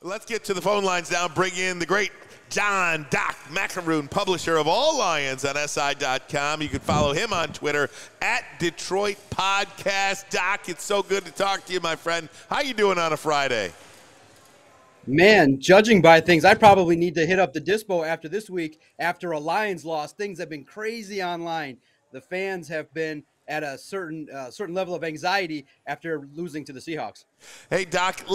Let's get to the phone lines now. Bring in the great John Doc Maakaron, publisher of All Lions on SI.com. You can follow him on Twitter at Detroit Podcast. Doc, it's so good to talk to you, my friend. How you doing on a Friday? Man, judging by things, I probably need to hit up the dispo after this week. After a Lions loss, things have been crazy online. The fans have been at a certain level of anxiety after losing to the Seahawks. Hey, Doc,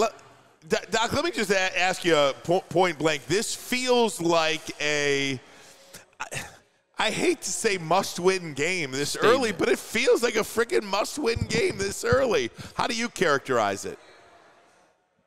Doc, let me just ask you point blank. This feels like I hate to say must-win game this early, but it feels like a freaking must-win game this early. How do you characterize it?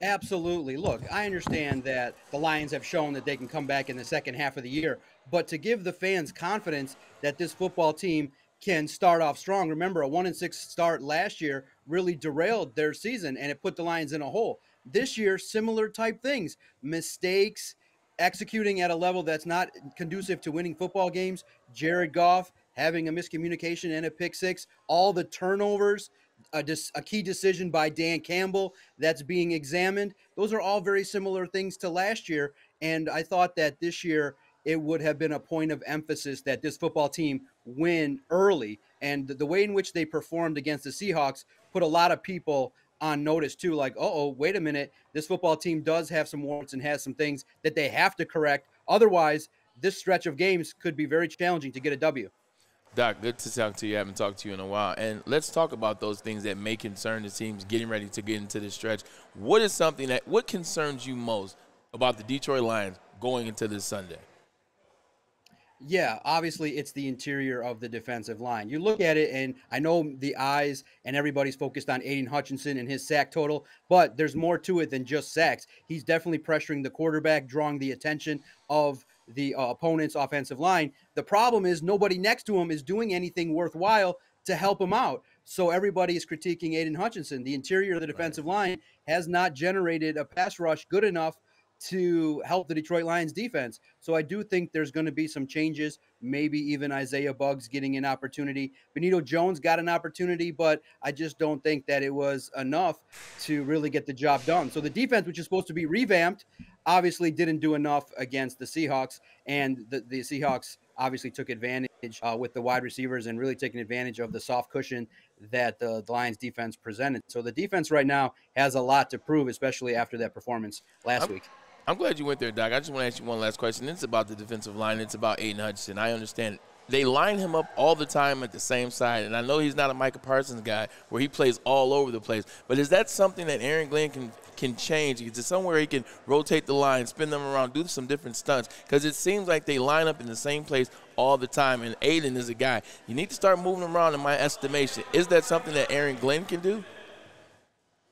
Absolutely. Look, I understand that the Lions have shown that they can come back in the second half of the year, but to give the fans confidence that this football team can start off strong. Remember, a 1-6 start last year really derailed their season, and it put the Lions in a hole. This year, similar type things, mistakes, executing at a level that's not conducive to winning football games. Jared Goff having a miscommunication and a pick six, all the turnovers, a key decision by Dan Campbell that's being examined. Those are all very similar things to last year. And I thought that this year it would have been a point of emphasis that this football team win early. And the way in which they performed against the Seahawks put a lot of people on notice too, like, oh, wait a minute, this football team does have some warrants and has some things that they have to correct. Otherwise, this stretch of games could be very challenging to get a W. Doc, good to talk to you. I haven't talked to you in a while. And let's talk about those things that may concern the teams getting ready to get into this stretch. What concerns you most about the Detroit Lions going into this Sunday? Yeah, obviously it's the interior of the defensive line. You look at it, and I know the eyes and everybody's focused on Aiden Hutchinson and his sack total, but there's more to it than just sacks. He's definitely pressuring the quarterback, drawing the attention of the opponent's offensive line. The problem is nobody next to him is doing anything worthwhile to help him out. So everybody is critiquing Aiden Hutchinson. The interior of the defensive line has not generated a pass rush good enough to help the Detroit Lions defense. So I do think there's going to be some changes, maybe even Isaiah Buggs getting an opportunity. Benito Jones got an opportunity, but I just don't think that it was enough to really get the job done. So the defense, which is supposed to be revamped, obviously didn't do enough against the Seahawks, and the Seahawks obviously took advantage with the wide receivers and really taking advantage of the soft cushion that the Lions defense presented. So the defense right now has a lot to prove, especially after that performance last week. I'm glad you went there, Doc. I just want to ask you one last question. It's about the defensive line. It's about Aiden Hutchinson. I understand it. They line him up all the time at the same side, and I know he's not a Micah Parsons guy where he plays all over the place. But is that something that Aaron Glenn can change? Is it somewhere he can rotate the line, spin them around, do some different stunts? Because it seems like they line up in the same place all the time, and Aiden is a guy. You need to start moving him around in my estimation. Is that something that Aaron Glenn can do?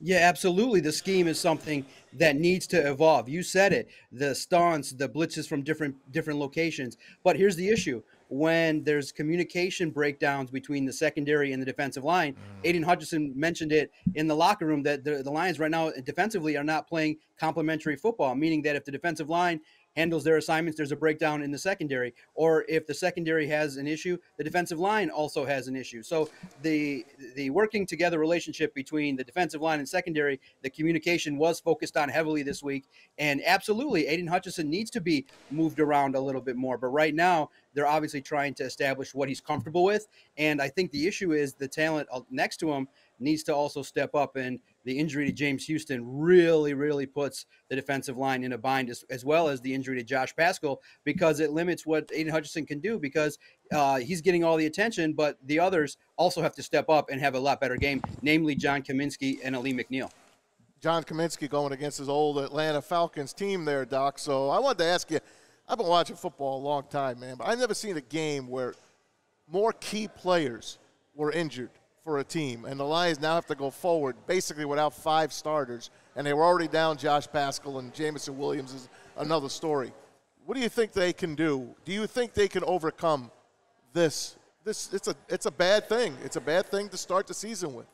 Yeah, absolutely. The scheme is something that needs to evolve. You said it, the stunts, the blitzes from different locations. But here's the issue. When there's communication breakdowns between the secondary and the defensive line, Aiden Hutchinson mentioned it in the locker room that the Lions right now defensively are not playing complementary football, meaning that if the defensive line handles their assignments, there's a breakdown in the secondary. Or if the secondary has an issue, the defensive line also has an issue. So the working together relationship between the defensive line and secondary, the communication was focused on heavily this week. And absolutely, Aiden Hutchinson needs to be moved around a little bit more. But right now, they're obviously trying to establish what he's comfortable with. And I think the issue is the talent next to him needs to also step up, and the injury to James Houston really puts the defensive line in a bind, as well as the injury to Josh Paschal, because it limits what Aiden Hutchinson can do, because he's getting all the attention, but the others also have to step up and have a lot better game, namely John Kaminsky and Ali McNeil. John Kaminsky going against his old Atlanta Falcons team there, Doc. So I wanted to ask you, I've been watching football a long time, man, but I've never seen a game where more key players were injured for a team, and the Lions now have to go forward basically without 5 starters, and they were already down Josh Paschal, and Jameson Williams is another story. What do you think they can do? Do you think they can overcome this? It's a bad thing. It's a bad thing to start the season with.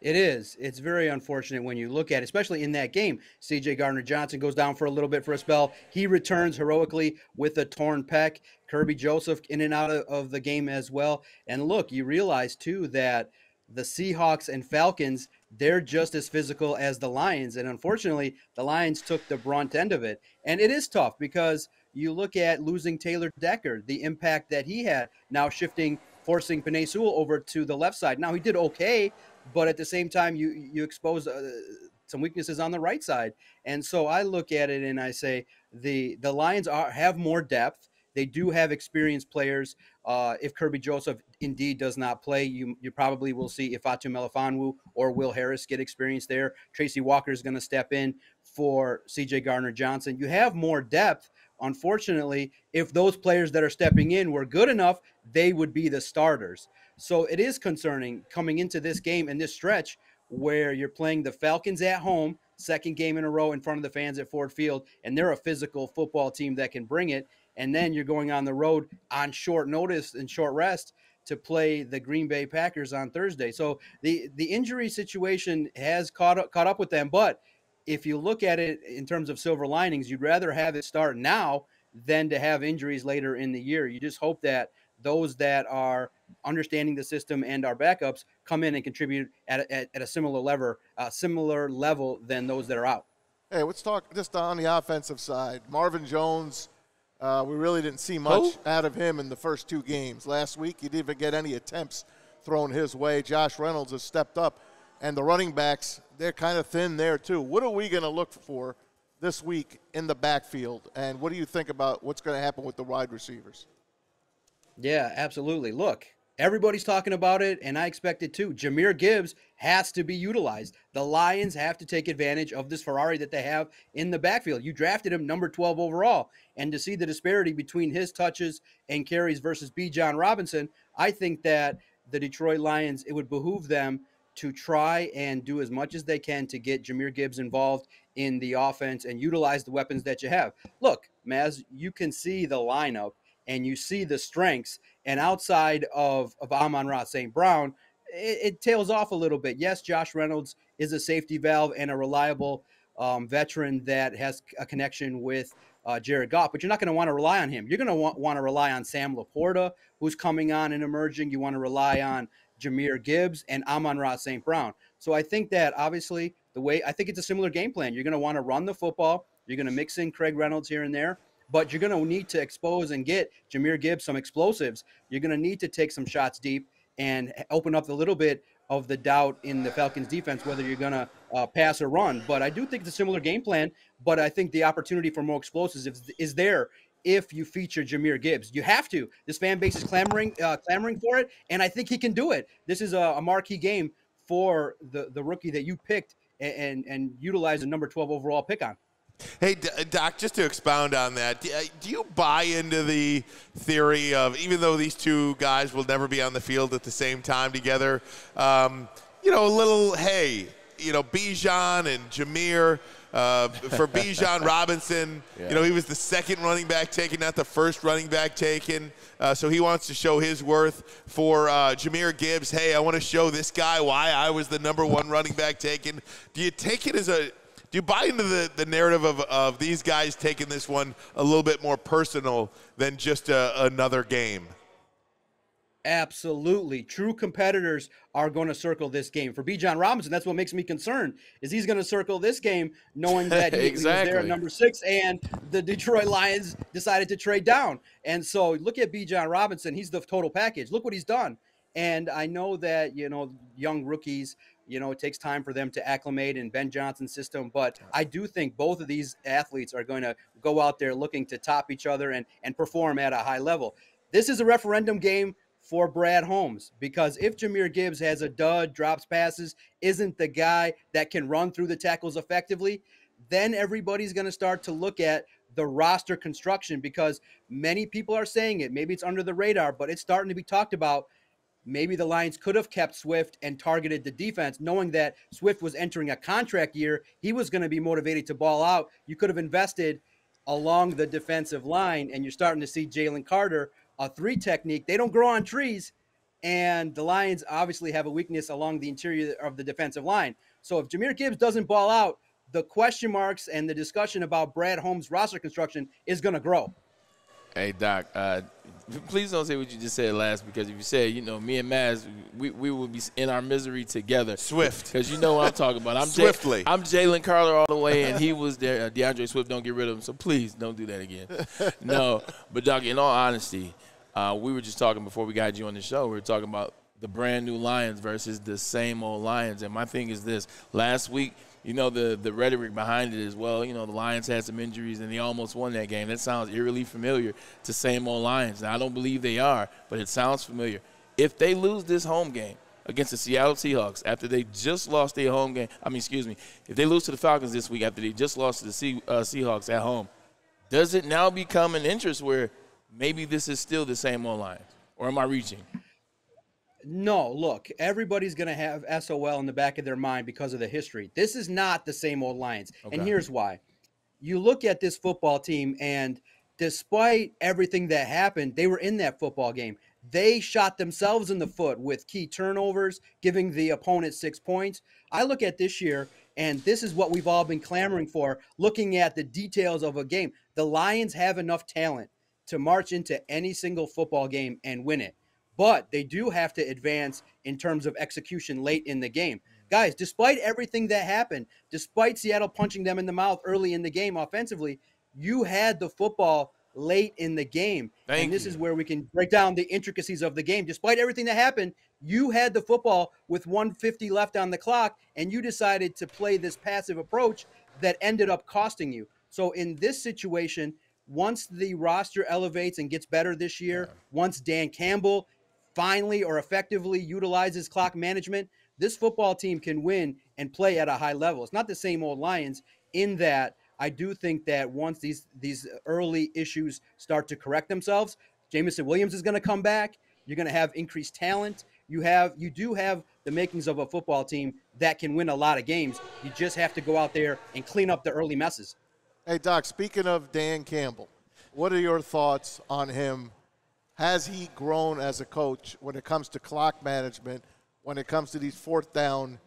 It is. It's very unfortunate when you look at it, especially in that game. C.J. Gardner-Johnson goes down for a little bit for a spell. He returns heroically with a torn pec. Kirby Joseph in and out of the game as well. And look, you realize, too, that the Seahawks and Falcons they're just as physical as the Lions. And unfortunately, the Lions took the brunt end of it. And it is tough because you look at losing Taylor Decker, the impact that he had, now forcing Penei Sewell over to the left side. Now, he did okay, but at the same time, you expose some weaknesses on the right side. And so I look at it and I say the Lions have more depth. They do have experienced players. If Kirby Joseph indeed does not play, you probably will see Ifeatu Melifonwu or Will Harris get experience there. Tracy Walker is going to step in for C.J. Gardner-Johnson. You have more depth. Unfortunately, if those players that are stepping in were good enough, they would be the starters. So it is concerning coming into this game and this stretch where you're playing the Falcons at home, second game in a row in front of the fans at Ford Field, and they're a physical football team that can bring it. And then you're going on the road on short notice and short rest to play the Green Bay Packers on Thursday. So the injury situation has caught up with them. But if you look at it in terms of silver linings, you'd rather have it start now than to have injuries later in the year. You just hope that those that are understanding the system and our backups come in and contribute at a similar level than those that are out. Hey, let's talk just on the offensive side. Marvin Jones, we really didn't see much out of him in the first two games. Last week, he didn't even get any attempts thrown his way. Josh Reynolds has stepped up, and the running backs, they're kind of thin there too. What are we going to look for this week in the backfield, and what do you think about what's going to happen with the wide receivers? Yeah, absolutely. Look, everybody's talking about it, and I expect it too. Jahmyr Gibbs has to be utilized. The Lions have to take advantage of this Ferrari that they have in the backfield. You drafted him number 12 overall, and to see the disparity between his touches and carries versus Bijan Robinson, I think that the Detroit Lions, it would behoove them to try and do as much as they can to get Jahmyr Gibbs involved in the offense and utilize the weapons that you have. Look, Maz, you can see the lineup and you see the strengths, and outside of Amon-Ra St. Brown, it tails off a little bit. Yes, Josh Reynolds is a safety valve and a reliable veteran that has a connection with Jared Goff, but you're not going to want to rely on him. You're going to want to rely on Sam Laporta, who's coming on and emerging. You want to rely on Jahmyr Gibbs and Amon-Ra St. Brown. So I think that obviously I think it's a similar game plan. You're going to want to run the football. You're going to mix in Craig Reynolds here and there, but you're going to need to expose and get Jahmyr Gibbs some explosives. You're going to need to take some shots deep and open up a little bit of the doubt in the Falcons defense, whether you're going to pass or run. But I do think it's a similar game plan, but I think the opportunity for more explosives is there if you feature Jahmyr Gibbs. You have to. This fan base is clamoring for it, and I think he can do it. This is a marquee game for the rookie that you picked and utilized a number 12 overall pick on. Hey, Doc, just to expound on that, do you buy into the theory of, even though these two guys will never be on the field at the same time together, a little, hey, Bijan and Jahmyr, for Bijan Robinson, he was the second running back taken, not the first running back taken, so he wants to show his worth. For Jahmyr Gibbs, hey, I want to show this guy why I was the number one running back taken. Do you take it do you buy into the narrative of these guys taking this one a little bit more personal than just another game? Absolutely. True competitors are going to circle this game. For Bijan Robinson, that's what makes me concerned, is he's going to circle this game knowing that he was there at number 6 and the Detroit Lions decided to trade down. And so look at Bijan Robinson. He's the total package. Look what he's done. And I know that, young rookies, it takes time for them to acclimate in Ben Johnson's system. But I do think both of these athletes are going to go out there looking to top each other and perform at a high level. This is a referendum game for Brad Holmes, because if Jahmyr Gibbs has a dud, drops passes, isn't the guy that can run through the tackles effectively, then everybody's going to start to look at the roster construction, because many people are saying it. Maybe it's under the radar, but it's starting to be talked about. Maybe the Lions could have kept Swift and targeted the defense, knowing that Swift was entering a contract year. He was going to be motivated to ball out. You could have invested along the defensive line, and you're starting to see Jalen Carter, a 3 technique. They don't grow on trees, and the Lions obviously have a weakness along the interior of the defensive line. So if Jahmyr Gibbs doesn't ball out, the question marks and the discussion about Brad Holmes' roster construction is going to grow. Hey, Doc, please don't say what you just said last, because if you said, me and Maz, we will be in our misery together. Swift. Because you know what I'm talking about. I'm Swiftly. I'm Jalen Carter all the way, and he was there. DeAndre Swift, don't get rid of him. So please don't do that again. No. But, Doc, in all honesty, we were just talking before we got you on the show. We were talking about the brand new Lions versus the same old Lions. And my thing is this. Last week, the rhetoric behind it is, well, the Lions had some injuries and they almost won that game. That sounds eerily familiar to same old Lions. Now, I don't believe they are, but it sounds familiar. If they lose this home game against the Seattle Seahawks after they just lost their home game, if they lose to the Falcons this week after they just lost to the Seahawks at home, does it now become an interest where maybe this is still the same old Lions? Or am I reaching? No, look, everybody's going to have SOL in the back of their mind because of the history. This is not the same old Lions. Okay. And here's why. You look at this football team, and despite everything that happened, they were in that football game. They shot themselves in the foot with key turnovers, giving the opponent 6 points. I look at this year, and this is what we've all been clamoring for, looking at the details of a game. The Lions have enough talent to march into any single football game and win it. But they do have to advance in terms of execution late in the game. Guys, despite everything that happened, despite Seattle punching them in the mouth early in the game offensively, you had the football late in the game. And this is where we can break down the intricacies of the game. Despite everything that happened, you had the football with 1:50 left on the clock, and you decided to play this passive approach that ended up costing you. So in this situation, once the roster elevates and gets better this year, once Dan Campbell finally or effectively utilizes clock management, this football team can win and play at a high level. It's not the same old Lions in that I do think that once these early issues start to correct themselves, Jamison Williams is going to come back. You're going to have increased talent. You do have the makings of a football team that can win a lot of games. You just have to go out there and clean up the early messes. Hey, Doc, speaking of Dan Campbell, what are your thoughts on him? Has he grown as a coach when it comes to clock management, when it comes to these fourth down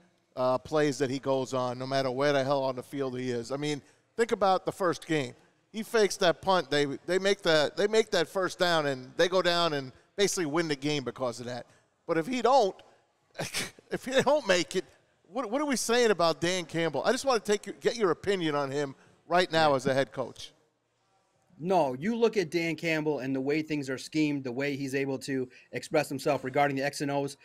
plays that he goes on, no matter where the hell on the field he is? I mean, think about the first game. He fakes that punt. They make that first down, and they go down and basically win the game because of that. But if he don't make it, what are we saying about Dan Campbell? I just want to get your opinion on him right now as a head coach. No, you look at Dan Campbell and the way things are schemed, the way he's able to express himself regarding the X and O's,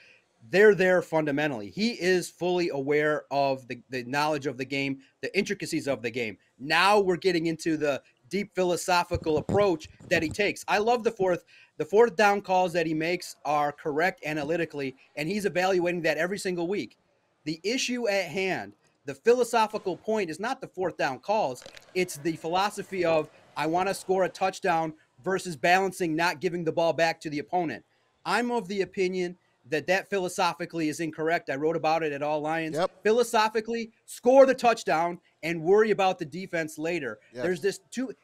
they're there fundamentally. He is fully aware of the knowledge of the game, the intricacies of the game. Now we're getting into the deep philosophical approach that he takes. I love the fourth down calls that he makes are correct analytically, and he's evaluating that every single week. The issue at hand, the philosophical point is not the fourth down calls. It's the philosophy of I want to score a touchdown versus balancing not giving the ball back to the opponent. I'm of the opinion that philosophically is incorrect. I wrote about it at All Lions. Yep. Philosophically, score the touchdown and worry about the defense later. Yes. There's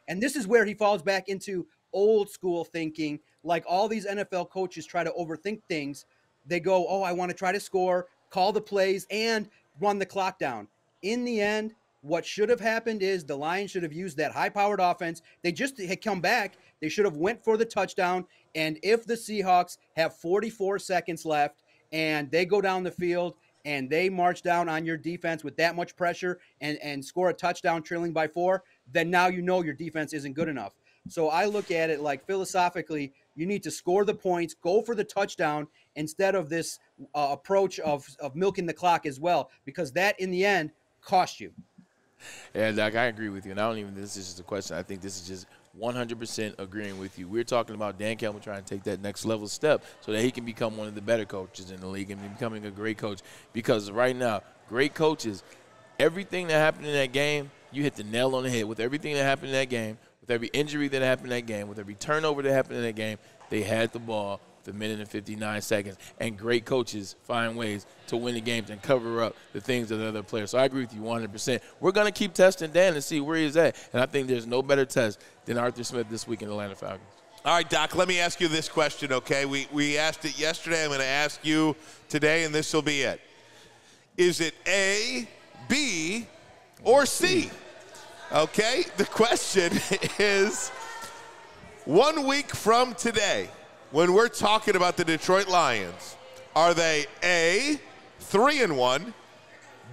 and this is where he falls back into old school thinking. Like all these NFL coaches try to overthink things. They go, oh, I want to try to score, call the plays, and run the clock down. In the end, what should have happened is the Lions should have used that high-powered offense. They just had come back. They should have went for the touchdown. And if the Seahawks have 44 seconds left and they go down the field and they march down on your defense with that much pressure and score a touchdown trailing by 4, then now you know your defense isn't good enough. So I look at it like philosophically, you need to score the points, go for the touchdown instead of this approach of milking the clock as well, because that in the end cost you. Yeah, Doc, I agree with you. And I don't even think this is just a question. I think this is just 100% agreeing with you. We're talking about Dan Campbell trying to take that next level step so that he can become one of the better coaches in the league and becoming a great coach. Because right now, great coaches, everything that happened in that game, you hit the nail on the head. With everything that happened in that game, with every injury that happened in that game, with every turnover that happened in that game, they had the ball the minute and 59 seconds. And great coaches find ways to win the games and cover up the things of the other players. So I agree with you 100%. We're going to keep testing Dan and see where he's at. And I think there's no better test than Arthur Smith this week in the Atlanta Falcons. All right, Doc, let me ask you this question, okay? We asked it yesterday. I'm going to ask you today, and this will be it. Is it A, B, or C? Okay, the question is 1 week from today, when we're talking about the Detroit Lions, are they A, 3-1,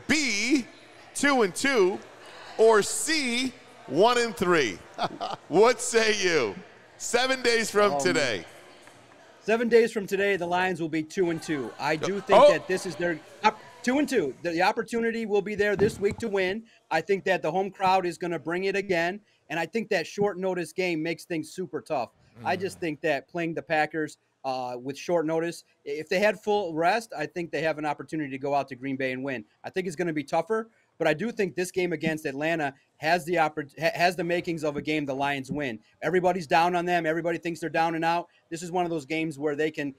B, 2-2, or C, 1-3? What say you? 7 days from today. 7 days from today, the Lions will be 2-2. I do think that this is their 2-2. The opportunity will be there this week to win. I think that the home crowd is going to bring it again, and I think that short notice game makes things super tough. I just think that playing the Packers with short notice, if they had full rest, I think they have an opportunity to go out to Green Bay and win. I think it's going to be tougher, but I do think this game against Atlanta has the makings of a game the Lions win. Everybody's down on them. Everybody thinks they're down and out. This is one of those games where they can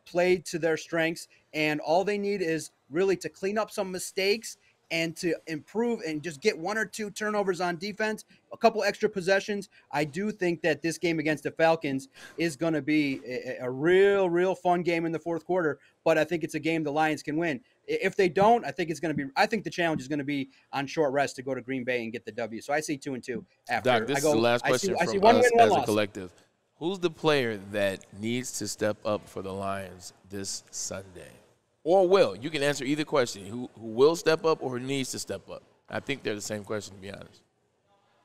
play to their strengths, and all they need is really to clean up some mistakes and to improve and just get 1 or 2 turnovers on defense, a couple extra possessions. I do think that this game against the Falcons is going to be a real fun game in the fourth quarter, but I think it's a game the Lions can win. If they don't, I think the challenge is going to be on short rest to go to Green Bay and get the W. So I see 2-2 after. Doc, this is the last question from us as a collective. Who's the player that needs to step up for the Lions this Sunday? Or will? You can answer either question. Who will step up or who needs to step up? I think they're the same question, to be honest.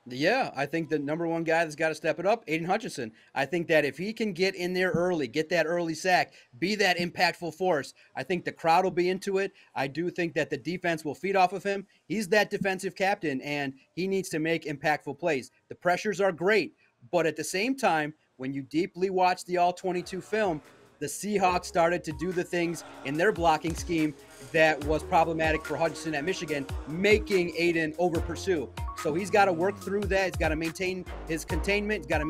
Yeah, I think the number one guy that's got to step it up, Aiden Hutchinson. I think that if he can get in there early, get that early sack, be that impactful force, I think the crowd will be into it. I do think that the defense will feed off of him. He's that defensive captain, and he needs to make impactful plays. The pressures are great, but at the same time, when you deeply watch the All-22 film, the Seahawks started to do the things in their blocking scheme that was problematic for Hutchinson at Michigan, making Aiden over-pursue. So he's got to work through that. He's got to maintain his containment. He's got to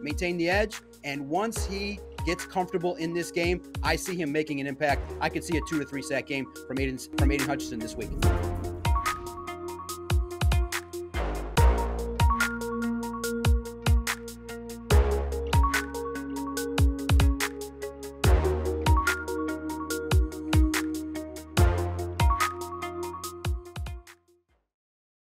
maintain the edge. And once he gets comfortable in this game, I see him making an impact. I could see a 2 to 3 sack game from Aiden Hutchinson this week.